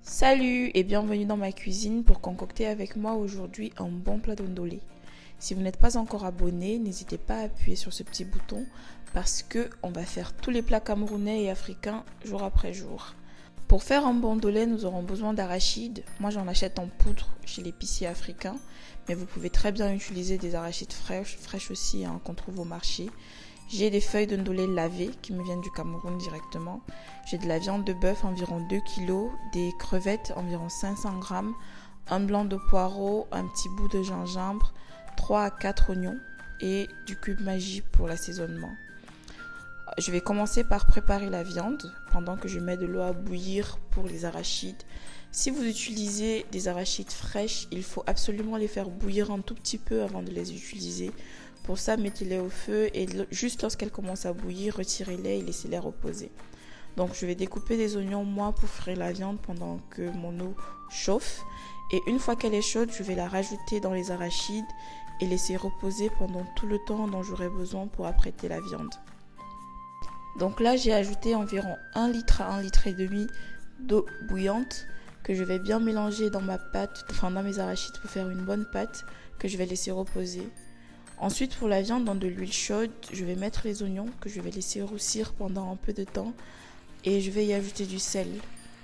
Salut et bienvenue dans ma cuisine pour concocter avec moi aujourd'hui un bon plat d'ondolé. Si vous n'êtes pas encore abonné, n'hésitez pas à appuyer sur ce petit bouton parce que on va faire tous les plats camerounais et africains jour après jour. Pour faire un bon ondolé, nous aurons besoin d'arachides. Moi, j'en achète en poudre chez l'épicier africain, mais vous pouvez très bien utiliser des arachides fraîches aussi qu'on trouve au marché. J'ai des feuilles d'ondolé lavées qui me viennent du Cameroun directement. J'ai de la viande de bœuf, environ 2 kg, des crevettes, environ 500 g, un blanc de poireau, un petit bout de gingembre, 3 à 4 oignons et du cube Maggi pour l'assaisonnement. Je vais commencer par préparer la viande pendant que je mets de l'eau à bouillir pour les arachides. Si vous utilisez des arachides fraîches, il faut absolument les faire bouillir un tout petit peu avant de les utiliser. Pour ça, mettez-les au feu et juste lorsqu'elles commencent à bouillir, retirez-les et laissez-les reposer. Donc je vais découper des oignons moi pour frire la viande pendant que mon eau chauffe. Et une fois qu'elle est chaude, je vais la rajouter dans les arachides et laisser reposer pendant tout le temps dont j'aurai besoin pour apprêter la viande. Donc là, j'ai ajouté environ 1 litre à 1 litre et demi d'eau bouillante que je vais bien mélanger dans ma pâte, dans mes arachides pour faire une bonne pâte que je vais laisser reposer. Ensuite, pour la viande, dans de l'huile chaude, je vais mettre les oignons que je vais laisser roussir pendant un peu de temps et je vais y ajouter du sel.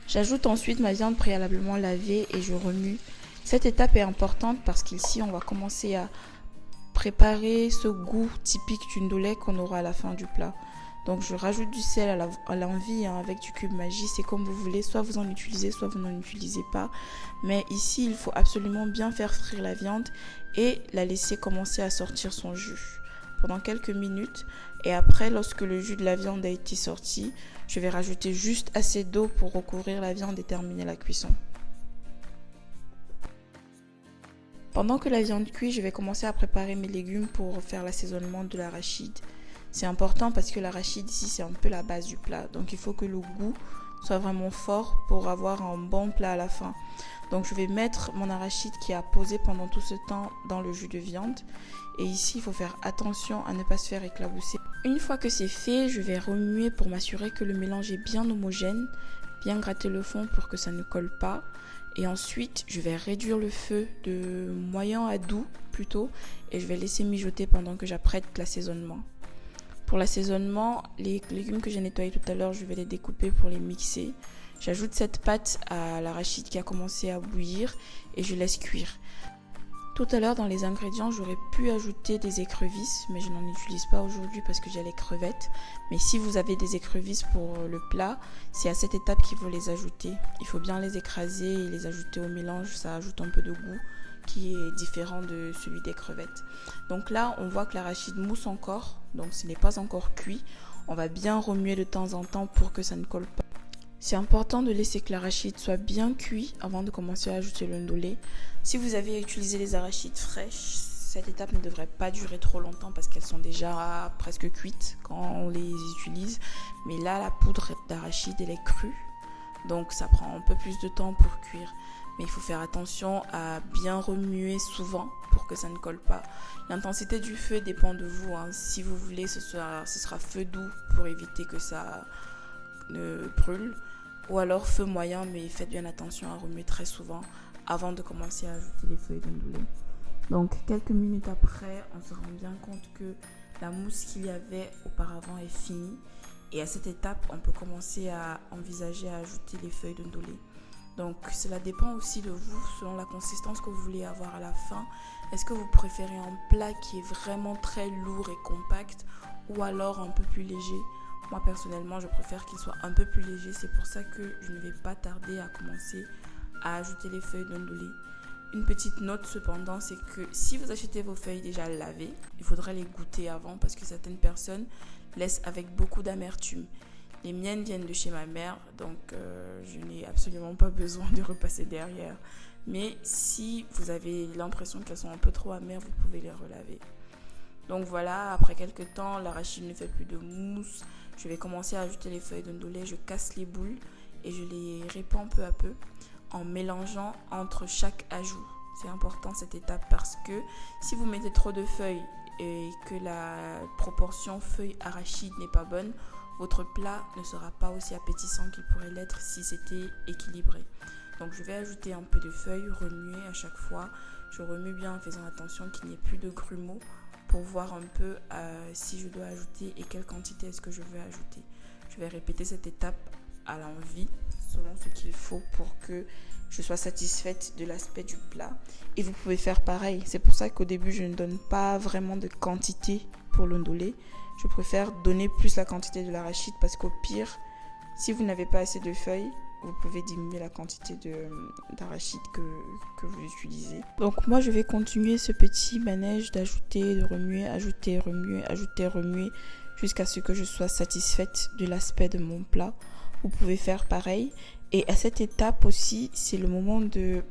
J'ajoute ensuite ma viande préalablement lavée et je remue. Cette étape est importante parce qu'ici, on va commencer à préparer ce goût typique du ndolé qu'on aura à la fin du plat. Donc je rajoute du sel à l'envie avec du cube Maggi, c'est comme vous voulez, soit vous en utilisez, soit vous n'en utilisez pas. Mais ici, il faut absolument bien faire frire la viande et la laisser commencer à sortir son jus pendant quelques minutes. Et après, lorsque le jus de la viande a été sorti, je vais rajouter juste assez d'eau pour recouvrir la viande et terminer la cuisson. Pendant que la viande cuit, je vais commencer à préparer mes légumes pour faire l'assaisonnement de l'arachide. C'est important parce que l'arachide ici c'est un peu la base du plat. Donc il faut que le goût soit vraiment fort pour avoir un bon plat à la fin. Donc je vais mettre mon arachide qui a posé pendant tout ce temps dans le jus de viande. Et ici il faut faire attention à ne pas se faire éclabousser. Une fois que c'est fait, je vais remuer pour m'assurer que le mélange est bien homogène. Bien gratter le fond pour que ça ne colle pas. Et ensuite je vais réduire le feu de moyen à doux plutôt. Et je vais laisser mijoter pendant que j'apprête l'assaisonnement. Pour l'assaisonnement, les légumes que j'ai nettoyés tout à l'heure, je vais les découper pour les mixer. J'ajoute cette pâte à l'arachide qui a commencé à bouillir et je laisse cuire. Tout à l'heure, dans les ingrédients, j'aurais pu ajouter des écrevisses, mais je n'en utilise pas aujourd'hui parce que j'ai les crevettes. Mais si vous avez des écrevisses pour le plat, c'est à cette étape qu'il faut les ajouter. Il faut bien les écraser et les ajouter au mélange, ça ajoute un peu de goût qui est différent de celui des crevettes. Donc là, on voit que l'arachide mousse encore, donc ce n'est pas encore cuit. On va bien remuer de temps en temps pour que ça ne colle pas. C'est important de laisser que l'arachide soit bien cuit avant de commencer à ajouter le ndolé. Si vous avez utilisé les arachides fraîches, cette étape ne devrait pas durer trop longtemps parce qu'elles sont déjà presque cuites quand on les utilise. Mais là, la poudre d'arachide, elle est crue, donc ça prend un peu plus de temps pour cuire. Mais il faut faire attention à bien remuer souvent pour que ça ne colle pas. L'intensité du feu dépend de vous. Si vous voulez, ce sera feu doux pour éviter que ça ne brûle. Ou alors feu moyen, mais faites bien attention à remuer très souvent avant de commencer à ajouter les feuilles d'ondolé. Donc quelques minutes après, on se rend bien compte que la mousse qu'il y avait auparavant est finie. Et à cette étape, on peut commencer à envisager à ajouter les feuilles d'ondolé. Donc cela dépend aussi de vous, selon la consistance que vous voulez avoir à la fin. Est-ce que vous préférez un plat qui est vraiment très lourd et compact ou alors un peu plus léger? Moi personnellement, je préfère qu'il soit un peu plus léger. C'est pour ça que je ne vais pas tarder à commencer à ajouter les feuilles d'ondolé. Une petite note cependant, c'est que si vous achetez vos feuilles déjà lavées, il faudrait les goûter avant parce que certaines personnes laissent avec beaucoup d'amertume. Les miennes viennent de chez ma mère, donc je n'ai absolument pas besoin de repasser derrière. Mais si vous avez l'impression qu'elles sont un peu trop amères, vous pouvez les relaver. Donc voilà, après quelques temps, l'arachide ne fait plus de mousse. Je vais commencer à ajouter les feuilles d'ondolé, je casse les boules et je les répands peu à peu en mélangeant entre chaque ajout. C'est important cette étape parce que si vous mettez trop de feuilles et que la proportion feuilles arachide n'est pas bonne, votre plat ne sera pas aussi appétissant qu'il pourrait l'être si c'était équilibré. Donc je vais ajouter un peu de feuilles, remuer à chaque fois. Je remue bien en faisant attention qu'il n'y ait plus de grumeaux pour voir un peu si je dois ajouter et quelle quantité est-ce que je veux ajouter. Je vais répéter cette étape à l'envie selon ce qu'il faut pour que je sois satisfaite de l'aspect du plat. Et vous pouvez faire pareil. C'est pour ça qu'au début, je ne donne pas vraiment de quantité pour le ndolé. Je préfère donner plus la quantité de l'arachide parce qu'au pire, si vous n'avez pas assez de feuilles, vous pouvez diminuer la quantité d'arachide que vous utilisez. Donc moi, je vais continuer ce petit manège d'ajouter, de remuer, ajouter, remuer, ajouter, remuer jusqu'à ce que je sois satisfaite de l'aspect de mon plat. Vous pouvez faire pareil. Et à cette étape aussi, c'est le moment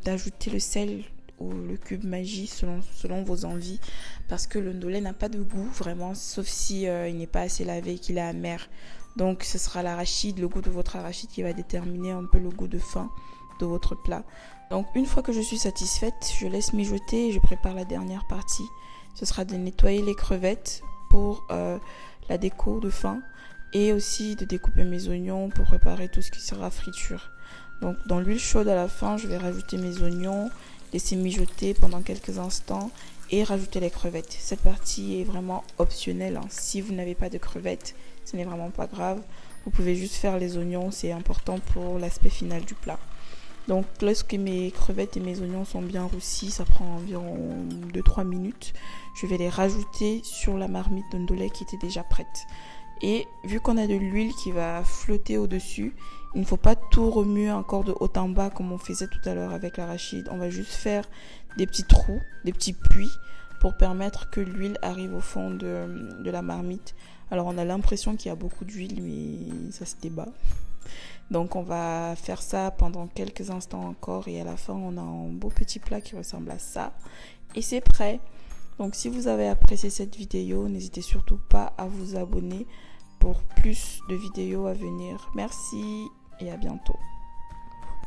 d'ajouter le sel ou le cube magie selon vos envies. Parce que le ndolé n'a pas de goût vraiment, sauf si il n'est pas assez lavé, qu'il est amer. Donc ce sera l'arachide, le goût de votre arachide qui va déterminer un peu le goût de fin de votre plat. Donc une fois que je suis satisfaite, je laisse mijoter et je prépare la dernière partie. Ce sera de nettoyer les crevettes pour la déco de fin. Et aussi de découper mes oignons pour préparer tout ce qui sera friture. Donc dans l'huile chaude à la fin, je vais rajouter mes oignons, laisser mijoter pendant quelques instants et rajouter les crevettes. Cette partie est vraiment optionnelle, hein. Si vous n'avez pas de crevettes, ce n'est vraiment pas grave. Vous pouvez juste faire les oignons, c'est important pour l'aspect final du plat. Donc lorsque mes crevettes et mes oignons sont bien roussis, ça prend environ 2-3 minutes, je vais les rajouter sur la marmite de ndolé qui était déjà prête. Et vu qu'on a de l'huile qui va flotter au-dessus, il ne faut pas tout remuer encore de haut en bas comme on faisait tout à l'heure avec l'arachide. On va juste faire des petits trous, des petits puits pour permettre que l'huile arrive au fond de la marmite. Alors on a l'impression qu'il y a beaucoup d'huile, mais ça se débat. Donc on va faire ça pendant quelques instants encore et à la fin on a un beau petit plat qui ressemble à ça. Et c'est prêt. Donc si vous avez apprécié cette vidéo, n'hésitez surtout pas à vous abonner pour plus de vidéos à venir. Merci et à bientôt.